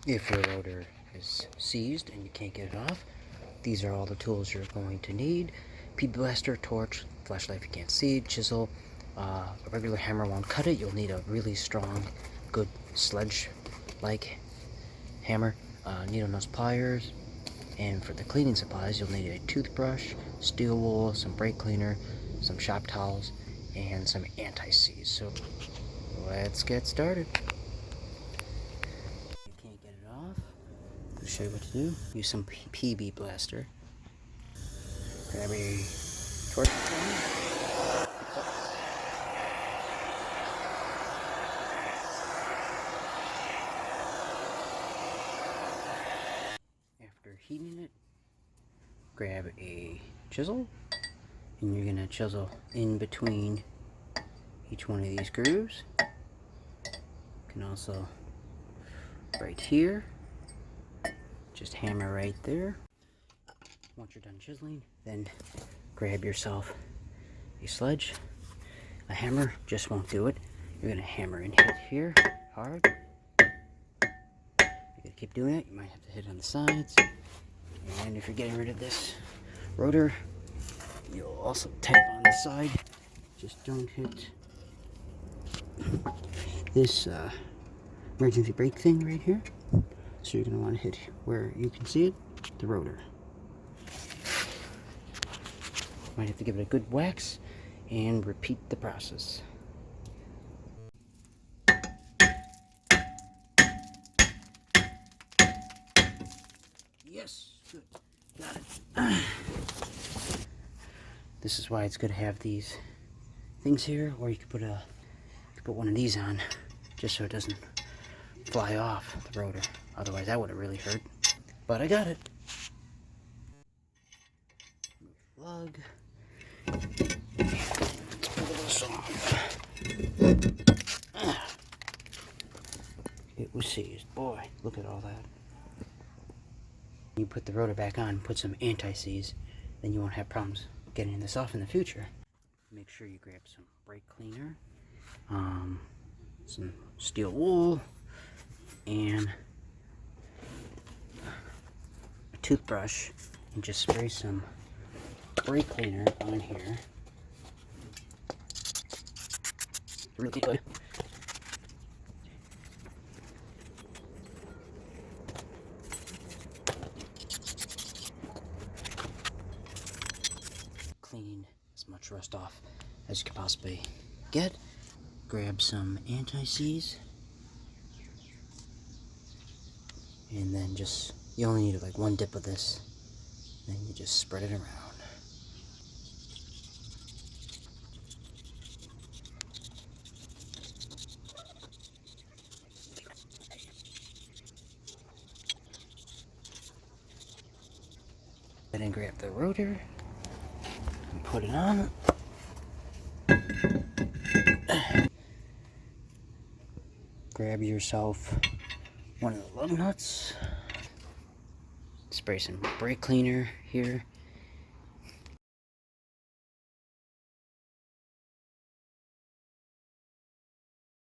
If your rotor is seized and you can't get it off, these are all the tools you're going to need. Pea blaster, torch, flashlight if you can't see, chisel. A regular hammer won't cut it. You'll need a really strong, good sledge-like hammer. Needle nose pliers. And for the cleaning supplies, you'll need a toothbrush, steel wool, some brake cleaner, some shop towels, and some anti-seize. So let's get started. You can't get it off. I'll show you what to do. Use some PB blaster. Grab a torch. After heating it, grab a chisel, and you're gonna chisel in between each one of these grooves. You can also right here, just hammer right there. Once you're done chiseling, then grab yourself a sledge. A hammer just won't do it. You're gonna hammer and hit here hard. You're gonna keep doing it. You might have to hit on the sides. And if you're getting rid of this rotor, you'll also tap on the side. Just don't hit this emergency brake thing right here. So you're going to want to hit where you can see it, the rotor. Might have to give it a good wax and repeat the process. Yes, good. Got it. This is why it's good to have these things here, or you could put one of these on just so it doesn't fly off the rotor. Otherwise that would have really hurt. But I got it. Plug. Let's pull this off. It was seized. Boy, look at all that. You put the rotor back on, put some anti-seize, then you won't have problems getting this off in the future. Make sure you grab some brake cleaner, some steel wool, and a toothbrush, and just spray some brake cleaner on here. Really good. Clean as much rust off as you can possibly get. Grab some anti-seize, and then you only need like one dip of this, then you just spread it around. Then grab the rotor and put it on. Grab yourself one of the lug nuts. Spray some brake cleaner here